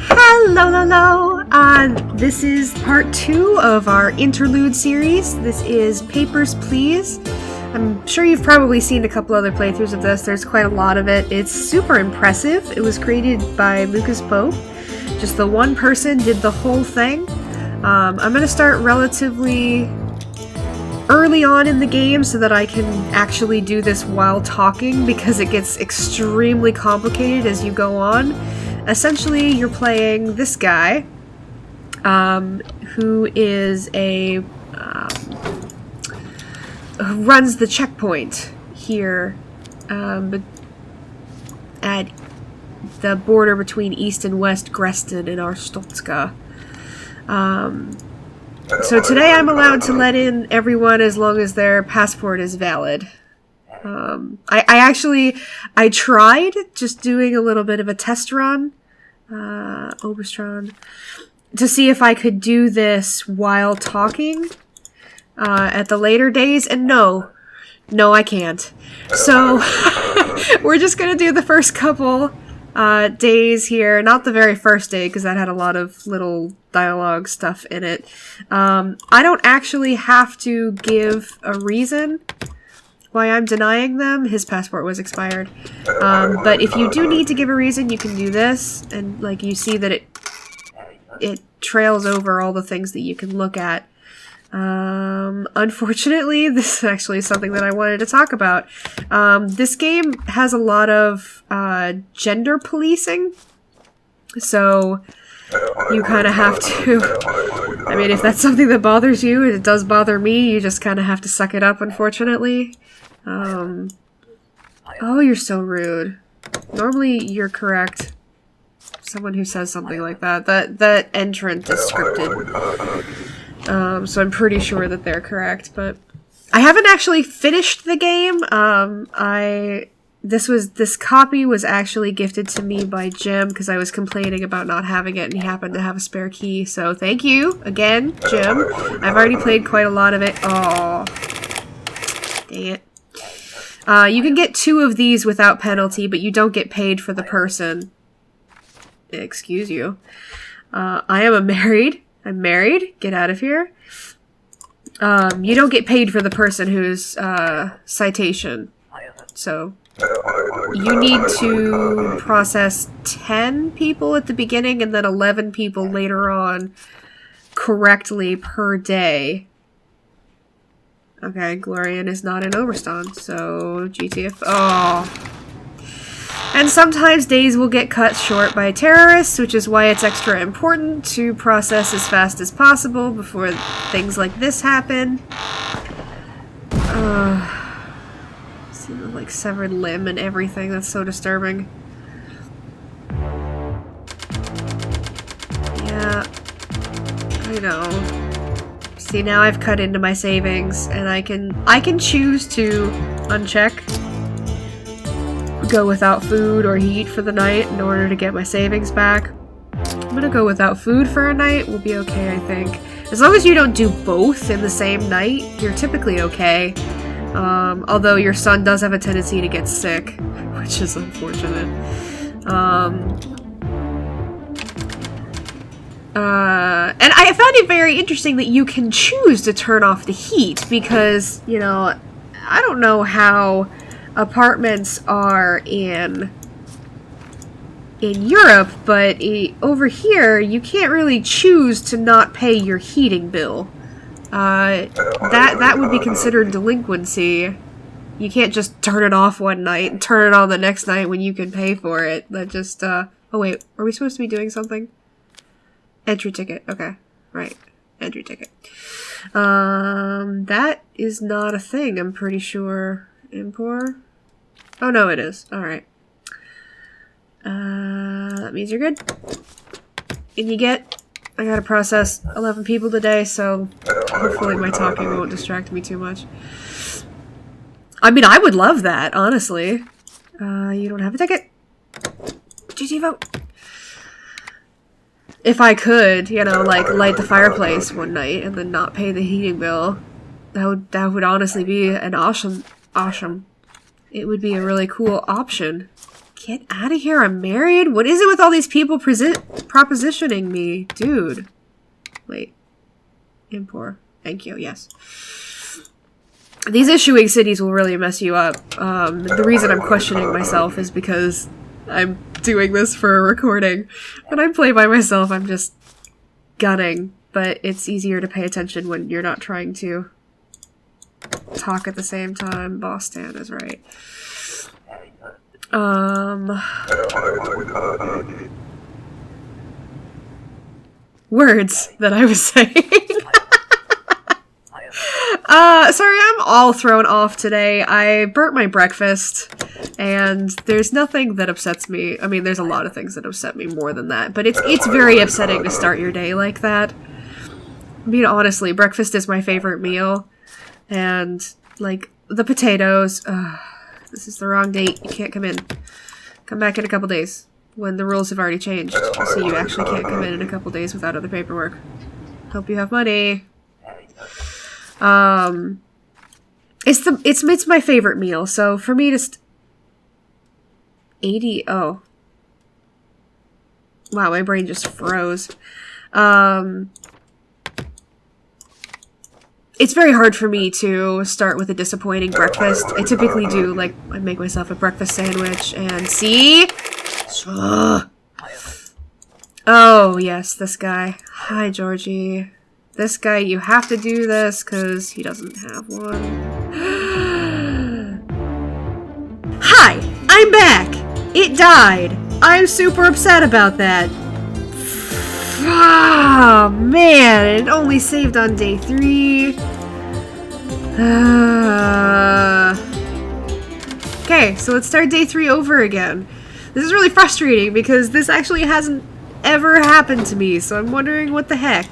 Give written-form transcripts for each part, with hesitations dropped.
Hello. This is part 2 of our Interlude series. This is Papers, Please. I'm sure you've probably seen a couple other playthroughs of this. There's quite a lot of it. It's super impressive. It was created by Lucas Pope. Just the one person did the whole thing. I'm going to start relatively early on in the game so that I can actually do this while talking, because it gets extremely complicated as you go on. Essentially, you're playing this guy, who is runs the checkpoint here, at the border between East and West Greston and Arstotzka. So today I'm allowed to let in everyone as long as their passport is valid. I tried just doing a little bit of a test run, Oberstron, to see if I could do this while talking, at the later days, and no, I can't. So, we're just gonna do the first couple, days here. Not the very first day, because that had a lot of little dialogue stuff in it. I don't actually have to give a reason why I'm denying them. His passport was expired. But if you do need to give a reason, you can do this, and like you see that it trails over all the things that you can look at. Unfortunately, this is actually something that I wanted to talk about. This game has a lot of gender policing, so you kind of have to, I mean, if that's something that bothers you, and it does bother me, you just kind of have to suck it up, unfortunately. Oh, you're so rude. Normally, you're correct. Someone who says something like that. That entrant is scripted. So I'm pretty sure that they're correct, but I haven't actually finished the game. This copy was actually gifted to me by Jim, because I was complaining about not having it, and he happened to have a spare key, so thank you, again, Jim. I've already played quite a lot of it. Oh, dang it. You can get 2 of these without penalty, but you don't get paid for the person. Excuse you. I'm married. Get out of here. You don't get paid for the person who's, citation. So, you need to process 10 people at the beginning and then 11 people later on correctly per day. Okay, Glorian is not in Overston, so GTF. Oh. And sometimes days will get cut short by terrorists, which is why it's extra important to process as fast as possible before things like this happen. See the, like, severed limb and everything. That's so disturbing. Yeah, I know. See, now I've cut into my savings, and I can choose to uncheck, go without food or heat for the night in order to get my savings back. I'm gonna go without food for a night. We'll be okay, I think. As long as you don't do both in the same night, you're typically okay. Although your son does have a tendency to get sick, which is unfortunate. And I found it very interesting that you can choose to turn off the heat, because, you know, I don't know how apartments are in Europe, but over here you can't really choose to not pay your heating bill. That would be considered delinquency. You can't just turn it off one night and turn it on the next night when you can pay for it. That just oh wait, are we supposed to be doing something? Entry ticket. Okay, right. Entry ticket. That is not a thing, I'm pretty sure. Import? Oh, no, it is. Alright. That means you're good. And I gotta process 11 people today, so hopefully my talking won't distract me too much. I mean, I would love that, honestly. You don't have a ticket. GG vote. If I could, you know, like, light the fireplace one night and then not pay the heating bill, that would honestly be an awesome. It would be a really cool option. Get out of here, I'm married? What is it with all these people propositioning me? Dude. Wait. Impor. Thank you, yes. These issuing cities will really mess you up. The reason I'm questioning myself is because I'm doing this for a recording. When I play by myself, I'm just gunning. But it's easier to pay attention when you're not trying to talk at the same time. Boss Stan is right. Words that I was saying. Sorry, I'm all thrown off today. I burnt my breakfast, and there's nothing that upsets me. I mean, there's a lot of things that upset me more than that, but it's very upsetting to start your day like that. I mean, honestly, breakfast is my favorite meal, and, like, the potatoes, this is the wrong date, you can't come in. Come back in a couple days, when the rules have already changed, so you actually can't come in a couple days without other paperwork. Hope you have money. It's my favorite meal, so for me to 80, oh. Wow, my brain just froze. It's very hard for me to start with a disappointing breakfast. I typically do, like, I make myself a breakfast sandwich and see? Oh, yes, this guy. Hi, Georgie. This guy, you have to do this because he doesn't have one. Hi, I'm back. It died. I'm super upset about that. Oh, man, it only saved on day 3. Okay, so let's start day 3 over again. This is really frustrating because this actually hasn't ever happened to me, so I'm wondering what the heck.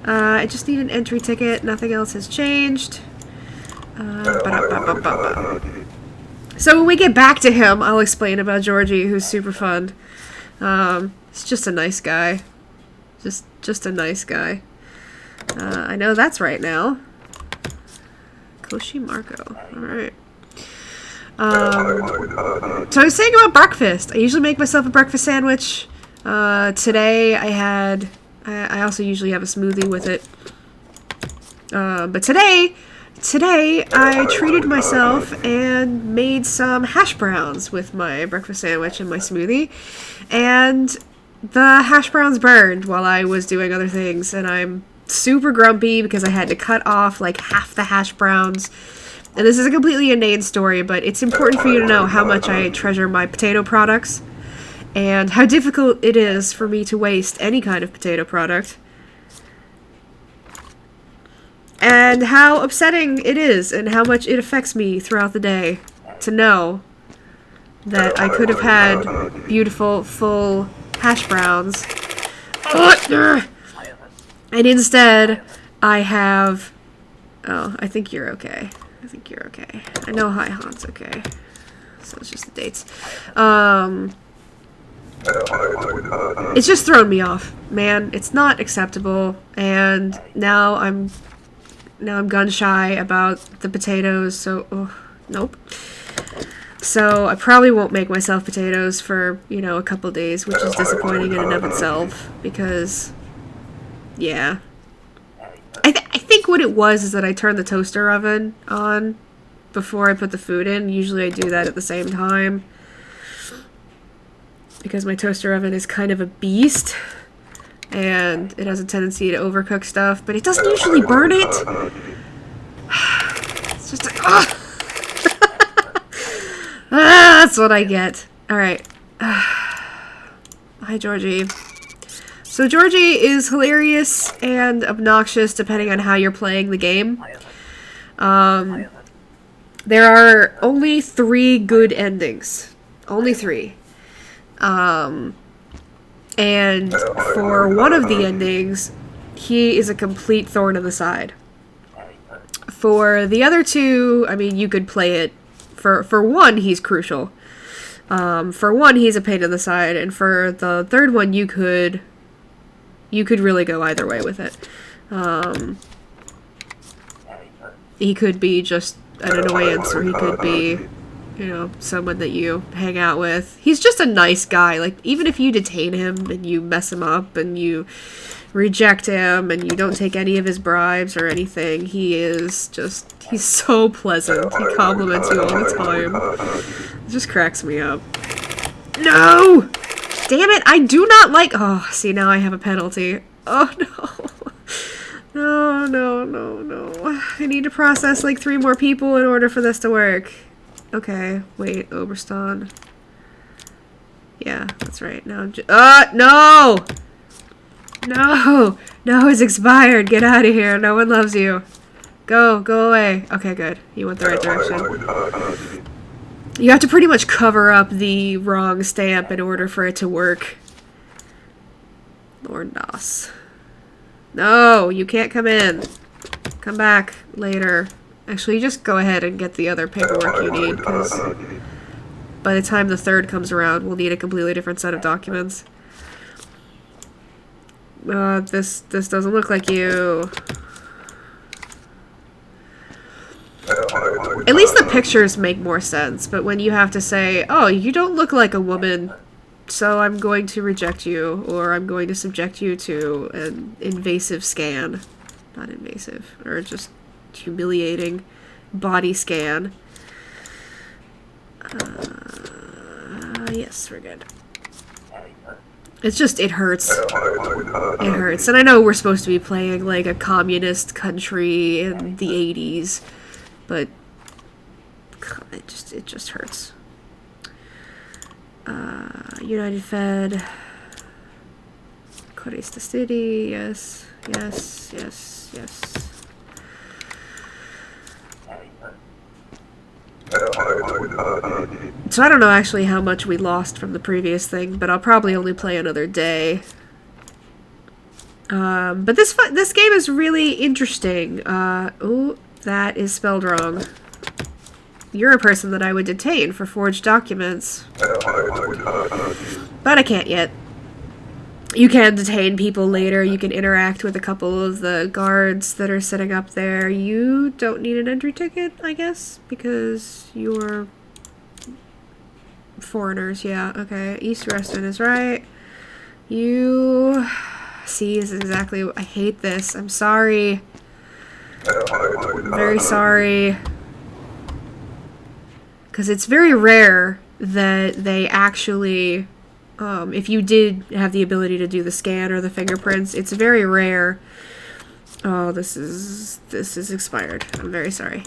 I just need an entry ticket. Nothing else has changed. So when we get back to him, I'll explain about Georgie, who's super fun. He's just a nice guy. Just a nice guy. I know that's right now. Koshi Marco. Alright. So I was saying about breakfast. I usually make myself a breakfast sandwich. Today I also usually have a smoothie with it. But today I treated myself and made some hash browns with my breakfast sandwich and my smoothie. And the hash browns burned while I was doing other things, and I'm super grumpy because I had to cut off like half the hash browns. And this is a completely inane story, but it's important for you to know how much I treasure my potato products and how difficult it is for me to waste any kind of potato product. And how upsetting it is and how much it affects me throughout the day to know that I could have had beautiful, full hash browns. And instead, I have... Oh, I think you're okay. I think you're okay. I know Hi Han's okay. So it's just the dates. It's just thrown me off, man. It's not acceptable, and now I'm gun shy about the potatoes, so nope. So I probably won't make myself potatoes for, you know, a couple days, which is disappointing in and of itself, because, yeah. I think what it was is that I turned the toaster oven on before I put the food in. Usually I do that at the same time, because my toaster oven is kind of a beast, and it has a tendency to overcook stuff, but it doesn't usually burn it. It's just that's what I get. Alright. Hi, Georgie. So Georgie is hilarious and obnoxious depending on how you're playing the game. There are only 3 good endings. Only 3. And for one of the endings, he is a complete thorn in the side. For the other 2, I mean, you could play it. For one, he's crucial. For one, he's a pain in the side, and for the third one, you could really go either way with it. He could be just an annoyance, or he could be you know, someone that you hang out with. He's just a nice guy. Like, even if you detain him and you mess him up and you reject him and you don't take any of his bribes or anything, he's so pleasant. He compliments you all the time. It just cracks me up. No! Damn it, I do not like— oh, see, now I have a penalty. Oh, no. No, no, no, no. I need to process like 3 more people in order for this to work. Okay, wait, Oberston. Yeah, that's right. Now no! No! No, it's expired. Get out of here. No one loves you. Go away. Okay, good. You went the right direction. You have to pretty much cover up the wrong stamp in order for it to work. Lord Nos. No, you can't come in. Come back later. Actually, just go ahead and get the other paperwork you need, because by the time the 3rd comes around, we'll need a completely different set of documents. This doesn't look like you. At least the pictures make more sense, but when you have to say, oh, you don't look like a woman, so I'm going to reject you, or I'm going to subject you to an invasive scan. Not invasive, or just humiliating body scan. Yes, we're good. It's just, it hurts. It hurts. And I know we're supposed to be playing like a communist country in the 80s, but it just hurts. United Fed. Corres the City, yes, yes, yes, yes. So I don't know actually how much we lost from the previous thing, but I'll probably only play another day. But this game is really interesting. Oh, that is spelled wrong. You're a person that I would detain for forged documents. But I can't yet. You can detain people later. You can interact with a couple of the guards that are sitting up there. You don't need an entry ticket, I guess, because you're foreigners. Yeah, okay. East Reston is right. You... See, is exactly... I hate this. I'm sorry. I'm very sorry. Because it's very rare that they actually... if you did have the ability to do the scan or the fingerprints, it's very rare. Oh, this is expired. I'm very sorry.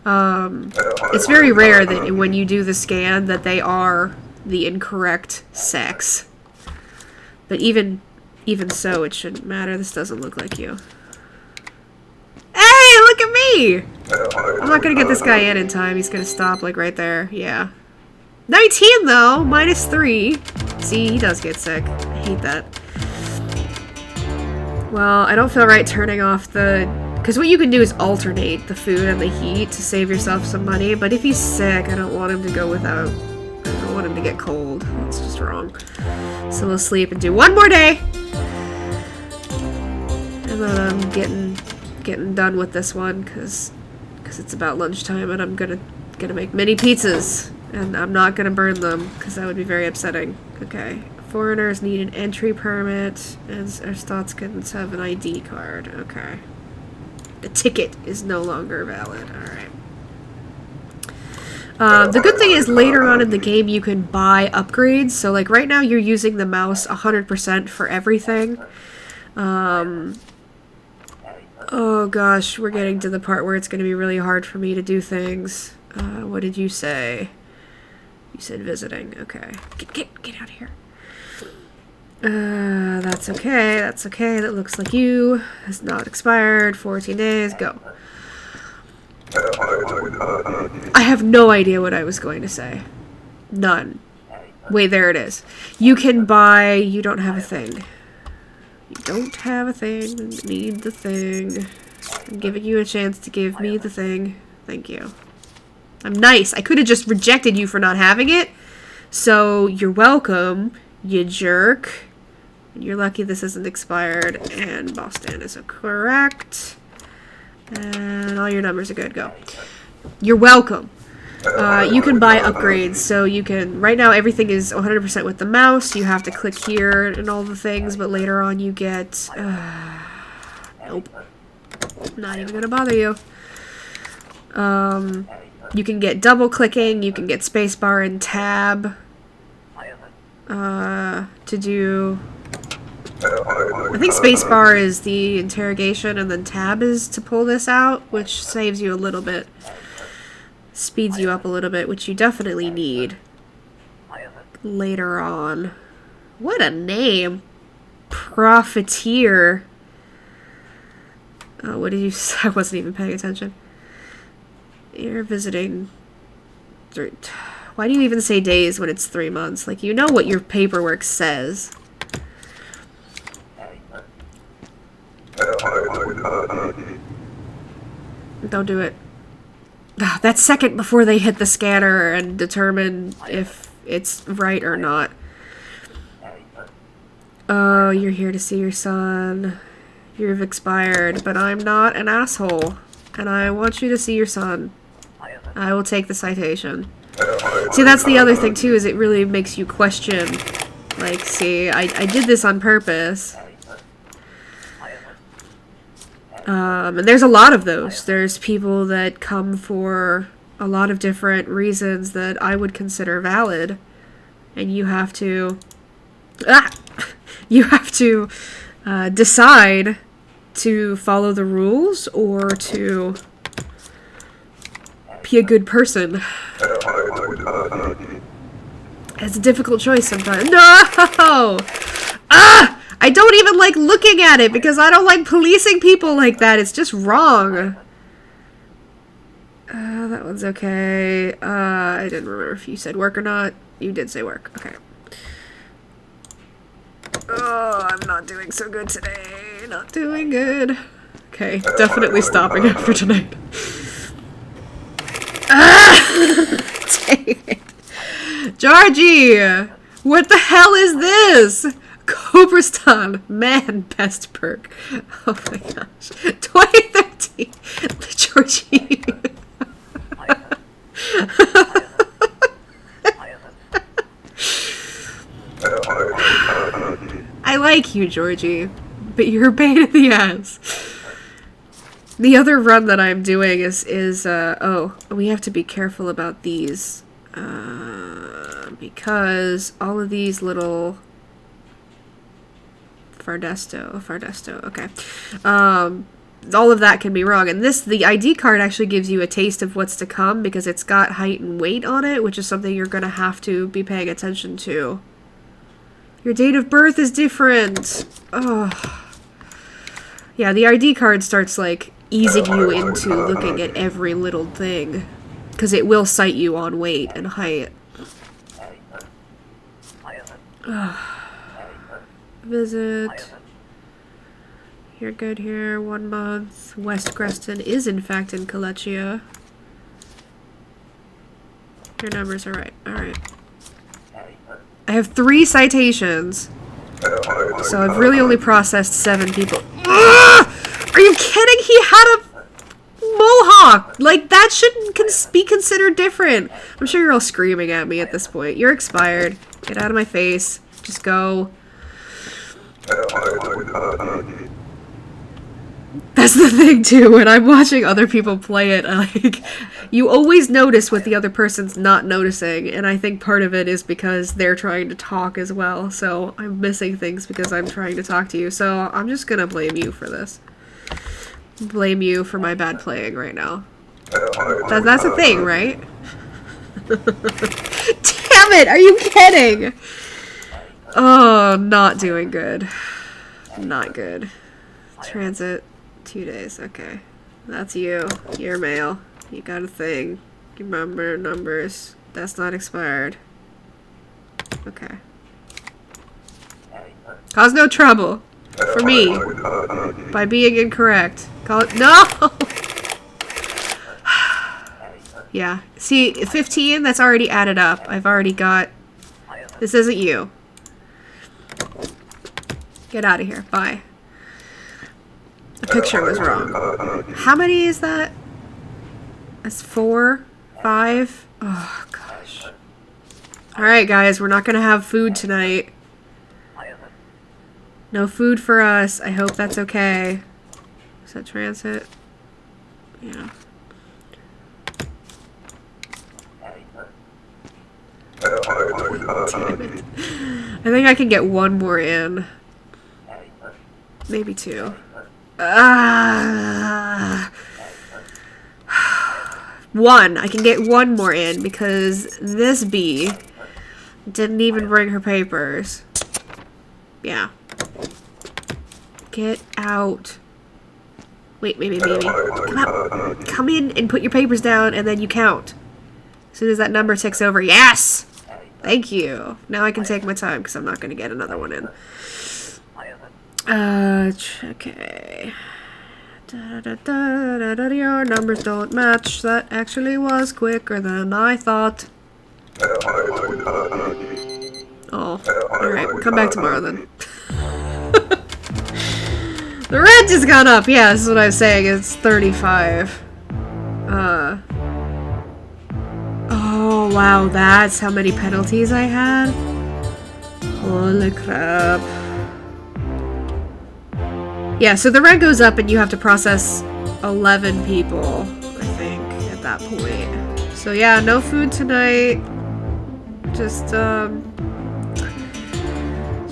It's very rare that when you do the scan that they are the incorrect sex. But even so, it shouldn't matter. This doesn't look like you. Hey, look at me! I'm not gonna get this guy in time. He's gonna stop like right there. Yeah. 19 though, -3. See, he does get sick. I hate that. Well, I don't feel right turning off the... Because what you can do is alternate the food and the heat to save yourself some money, but if he's sick, I don't want him to go without... I don't want him to get cold. That's just wrong. So we'll sleep and do one more day! And then I'm getting done with this one, because it's about lunchtime and I'm gonna make mini pizzas. And I'm not gonna burn them, because that would be very upsetting. Okay. Foreigners need an entry permit, and our Stotskins have an ID card. Okay. The ticket is no longer valid. Alright. The good thing is, later on in the game, you can buy upgrades. So, like, right now, you're using the mouse 100% for everything. Oh, gosh. We're getting to the part where it's gonna be really hard for me to do things. What did you say? You said visiting. Okay. Get out of here. That's okay. That's okay. That looks like you. Has not expired. 14 days. Go. I have no idea what I was going to say. None. Wait, there it is. You can buy... You don't have a thing. You don't have a thing. Need the thing. I'm giving you a chance to give me the thing. Thank you. I'm nice. I could have just rejected you for not having it. So, you're welcome, you jerk. You're lucky this isn't expired. And Boston is correct. And all your numbers are good. Go. You're welcome. You can buy upgrades, so you can, right now everything is 100% with the mouse, you have to click here and all the things, but later on you get, nope, not even gonna bother you. You can get double clicking, you can get spacebar and tab, to do, I think spacebar is the interrogation and then tab is to pull this out, which saves you a little bit. Speeds you up a little bit, which you definitely need later on. What a name! Profiteer. Oh, what did you say? I wasn't even paying attention. You're visiting... Why do you even say days when it's 3 months? Like, you know what your paperwork says. Don't do it. That second before they hit the scanner and determine if it's right or not. Oh, you're here to see your son. You've expired, but I'm not an asshole. And I want you to see your son. I will take the citation. See, that's the other thing too, is it really makes you question. Like, see, I did this on purpose. And there's a lot of those. There's people that come for a lot of different reasons that I would consider valid. And you have to... You have to decide to follow the rules or to be a good person. It's a difficult choice sometimes. No! Ah! I don't even like looking at it because I don't like policing people like that. It's just wrong. That one's okay. I didn't remember if you said work or not. You did say work. Okay. Oh, I'm not doing so good today. Not doing good. Okay, definitely stopping after tonight. Ah! Dang it. Georgie! What the hell is this? Cobreston, man, best perk. Oh my gosh. 2013. Georgie. I like you, Georgie, but you're a pain in the ass. The other run that I'm doing is oh, we have to be careful about these, because all of these little Fardesto, okay. All of that can be wrong, and the ID card actually gives you a taste of what's to come because it's got height and weight on it, which is something you're gonna have to be paying attention to. Your date of birth is different. Oh. Yeah, the ID card starts, like, easing you into looking at every little thing. Because it will cite you on weight and height. Visit. You're good here. 1 month. West Greston is, in fact, in Kolechia. Your numbers are right. Alright. I have 3 citations. So I've really only processed 7 people. Ugh! Are you kidding? He had a mohawk! Like, that shouldn't be considered different. I'm sure you're all screaming at me at this point. You're expired. Get out of my face. Just go. That's the thing, too. When I'm watching other people play it, like, you always notice what the other person's not noticing, and I think part of it is because they're trying to talk as well, so I'm missing things because I'm trying to talk to you, so I'm just gonna blame you for this. Blame you for my bad playing right now. That's a thing, right? Damn it! Are you kidding? Oh, not doing good. Not good. Transit. 2 days, okay. That's you. You're male. You got a thing. You remember numbers. That's not expired. Okay. Cause no trouble. For me. By being incorrect. Call it— No! Yeah. See, 15, that's already added up. I've already got... This isn't you. Get out of here. Bye. The picture was wrong. How many is that? That's 4? 5? Oh, gosh. Alright, guys, we're not gonna have food tonight. No food for us. I hope that's okay. Is that transit? Yeah. Damn it. I think I can get one more in. Maybe 2. One. I can get one more in because this bee didn't even bring her papers. Yeah. Get out. Wait. Come out. Come in and put your papers down and then you count. As soon as that number ticks over. Yes! Thank you. Now I can take my time because I'm not going to get another one in. Okay. Your numbers don't match. That actually was quicker than I thought. Oh, alright. We'll come back tomorrow then. The rent has gone up. Yeah, this is what I was saying. It's 35. Oh, wow. That's how many penalties I had? Holy crap. Yeah, so the rent goes up and you have to process 11 people, I think, at that point. So yeah, no food tonight. Just,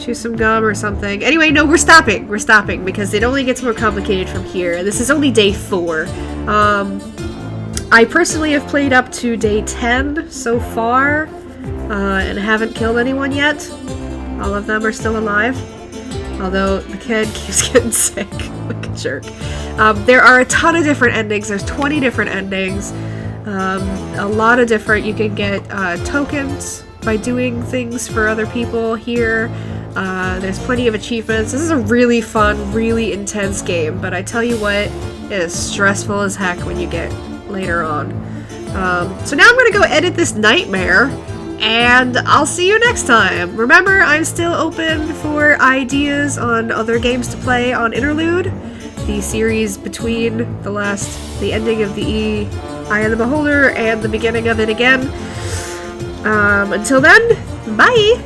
chew some gum or something. Anyway, no, we're stopping. We're stopping because it only gets more complicated from here. This is only day 4. I personally have played up to day 10 so far, and haven't killed anyone yet. All of them are still alive. Although the kid keeps getting sick like a jerk. There are a ton of different endings. There's 20 different endings. A lot of different... You can get tokens by doing things for other people here. There's plenty of achievements. This is a really fun, really intense game. But I tell you what, it is stressful as heck when you get later on. So now I'm going to go edit this nightmare. And I'll see you next time. Remember, I'm still open for ideas on other games to play on Interlude, the series between the ending of the Eye of the Beholder and the beginning of it again. Until then, bye!